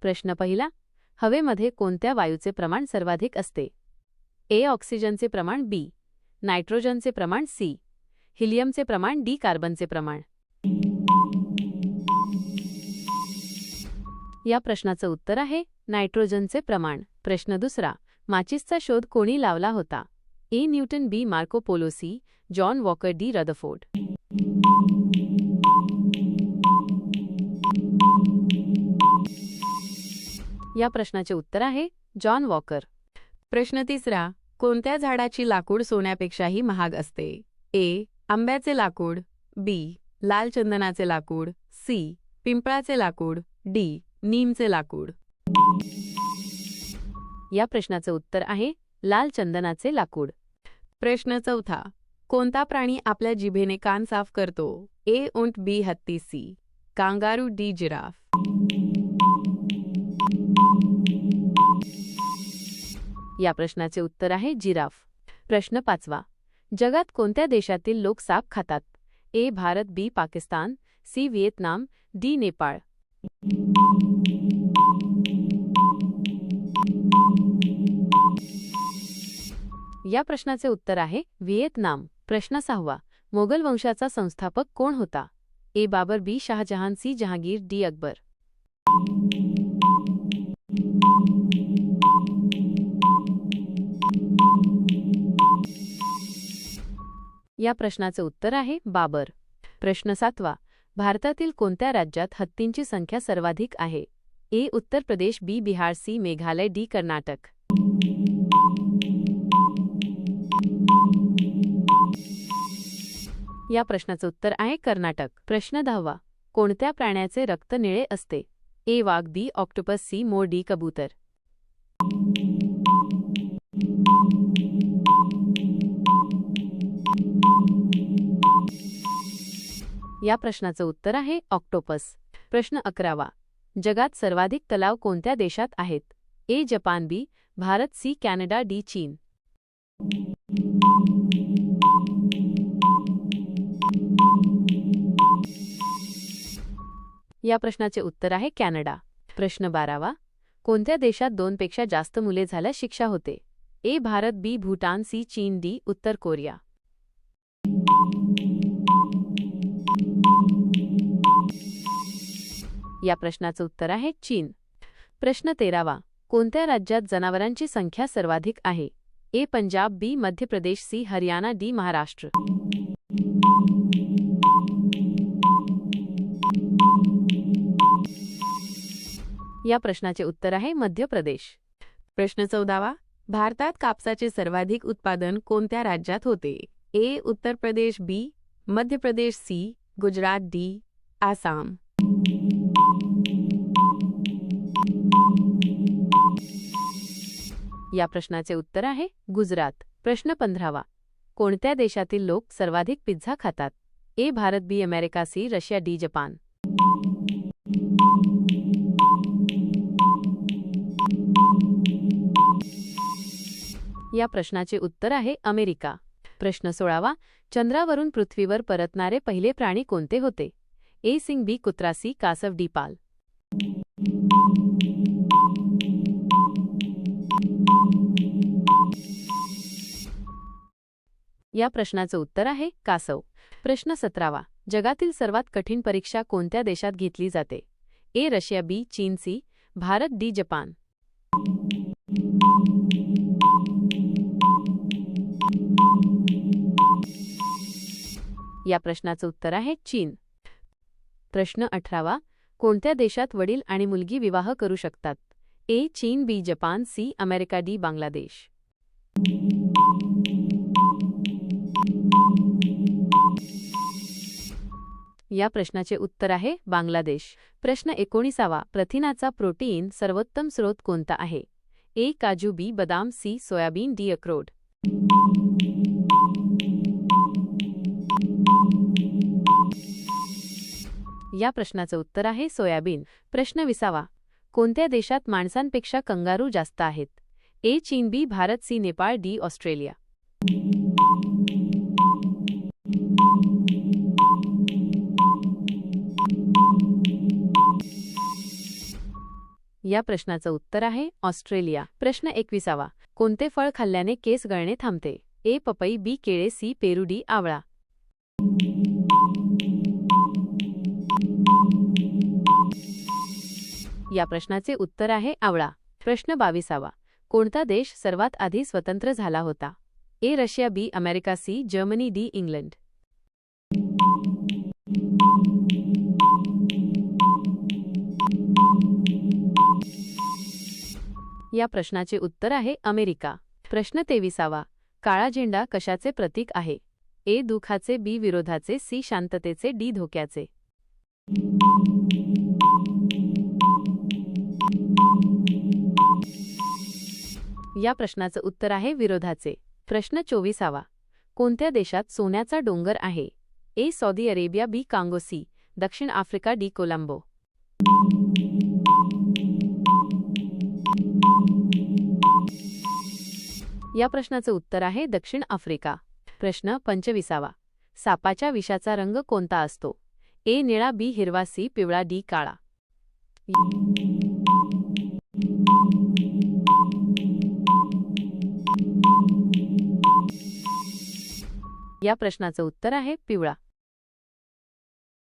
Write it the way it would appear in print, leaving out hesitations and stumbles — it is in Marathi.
प्रश्न पहिला, हवेमध्ये कोणत्या वायूचे प्रमाण सर्वाधिक असते? ए. ऑक्सिजनचे प्रमाण, बी. नायट्रोजनचे प्रमाण, सी. हिलियमचे प्रमाण, डी. कार्बनचे प्रमाण. या प्रश्नाचं उत्तर आहे नायट्रोजनचे प्रमाण. प्रश्न दुसरा, माचिसचा शोध कोणी लावला होता? A. Newton, B. Marco Polo, C. John Walker, D. Rutherford. या प्रश्नाचे उत्तर आहे जॉन वॉकर. प्रश्न तिसरा, कोणत्या झाडाची लाकूड सोन्यापेक्षाही महाग असते? ए. आंब्याचे लाकूड, बी. लाल चंदनाचे लाकूड, सी. पिंपळाचे लाकूड, डी. नीमचे लाकूड. या प्रश्नाचं उत्तर आहे लाल चंदनाचे लाकूड. प्रश्न चौथा, कोणता प्राणी आपल्या जिभेने कान साफ करतो? ए. उंट, बी. हत्ती, सी. Kangaroo, D. जिराफ. या प्रश्नाचे उत्तर आहे जिराफ. प्रश्न पाचवा, जगात कोणत्या देशातील लोक साप खातात? A. Bharat, B. Pakistan, C. Vietnam, D. Nepal. या प्रश्नाचे उत्तर आहे व्हिएतनाम. प्रश्न सहावा, मोगल वंशाचा संस्थापक कोण होता? ए. बाबर, बी. शाहजहान, सी. जहांगीर, डी. अकबर. या प्रश्नाचे उत्तर आहे बाबर. प्रश्न सातवा, भारतातील कोणत्या राज्यात हत्तींची संख्या सर्वाधिक आहे? ए. उत्तर प्रदेश, बी. बिहार, सी. मेघालय, डी. कर्नाटक. या प्रश्नाचं उत्तर आहे कर्नाटक. प्रश्न दहावा, कोणत्या प्राण्याचे रक्त निळे असते? ए. वाघ, बी. Octopus, C. मोर, डी. कबूतर. या प्रश्नाचं उत्तर आहे ऑक्टोपस. प्रश्न 11वा, जगात सर्वाधिक तलाव कोणत्या देशात आहेत? ए. जपान, बी. भारत, सी. Canada, D. चीन. या प्रश्नाचे उत्तर आहे कॅनडा. प्रश्न 12वा, कोणत्या देशात 2 पेक्षा जास्त मुले झाल्यास शिक्षा होते? ए. भारत, बी. भूटान, सी. चीन, डी. उत्तर कोरिया. या प्रश्नाचं उत्तर आहे चीन. प्रश्न 13वा, कोणत्या राज्यात जनावरांची संख्या सर्वाधिक आहे? ए. पंजाब, बी. मध्य प्रदेश, सी. हरियाणा, डी. महाराष्ट्र. या प्रश्नाचे उत्तर आहे मध्य प्रदेश. प्रश्न 14वा, भारतात कापसाचे सर्वाधिक उत्पादन कोणत्या राज्यात होते? ए. उत्तर प्रदेश, बी. मध्य प्रदेश, सी. गुजरात, डी. आसाम. या प्रश्नाचे उत्तर आहे गुजरात. प्रश्न 15वा, कोणत्या देशातील लोक सर्वाधिक पिझ्झा खातात? A. Bharat, B. America, C. Russia, D. Japan. या प्रश्नाचे उत्तर आहे अमेरिका. प्रश्न 16वा, चंद्रावरून पृथ्वीवर परतणारे पहिले प्राणी कोणते होते? ए. सिंग, बी. कुत्रा, सी. कासव, डी. पाल. या प्रश्नाचं उत्तर आहे कासव. प्रश्न 17वा, जगातील सर्वात कठीण परीक्षा कोणत्या देशात घेतली जाते? ए. रशिया, बी. चीन, सी. भारत, डी. जपान. या प्रश्नाचं उत्तर आहे चीन. प्रश्न 18वा, कोणत्या देशात वडील आणि मुलगी विवाह करू शकतात? ए. चीन, B. Japan, C. America, D. Bangladesh. या प्रश्नाचे उत्तर आहे बांगलादेश. प्रश्न 19वा, प्रथिनाचा प्रोटीन सर्वोत्तम स्रोत कोणता आहे? ए. काजू, बी. बदाम, सी. Soybean, D. अक्रोड. या प्रश्नाचं उत्तर आहे सोयाबीन. प्रश्न 20वा, कोणत्या देशात माणसांपेक्षा कंगारू जास्त आहेत? ए. चीन, B. Bharat, C. Nepal, D. Australia. या प्रश्नाचं उत्तर आहे ऑस्ट्रेलिया. प्रश्न 21. कोणते फळ खाल्ल्याने केस गळणे थांबते? ए. पपई, बी. केळे, सी. पेरू, डी. आवळा. या प्रश्नाचे उत्तर आहे आवळा. प्रश्न 22. कोणता देश सर्वात आधी स्वतंत्र झाला होता? A. Russia, B. America, C. Germany, D. England. या प्रश्नाचे उत्तर आहे अमेरिका. प्रश्न 23. काळा झेंडा कशाचे प्रतीक आहे? ए. दुःखाचे, बी. विरोधाचे, सी. शांततेचे, डी. धोक्याचे. या प्रश्नाचं उत्तर आहे विरोधाचे. प्रश्न 24. कोणत्या देशात सोन्याचा डोंगर आहे? A. Saudi Arabia, B. Congo, C. दक्षिण आफ्रिका, डी. कोलंबो. या प्रश्नाचं उत्तर आहे दक्षिण आफ्रिका. प्रश्न 25. सापाच्या विषाचा रंग कोणता असतो? ए. निळा, बी. हिरवा, सी. पिवळा, डी. काळा. या प्रश्नाचं उत्तर आहे पिवळा.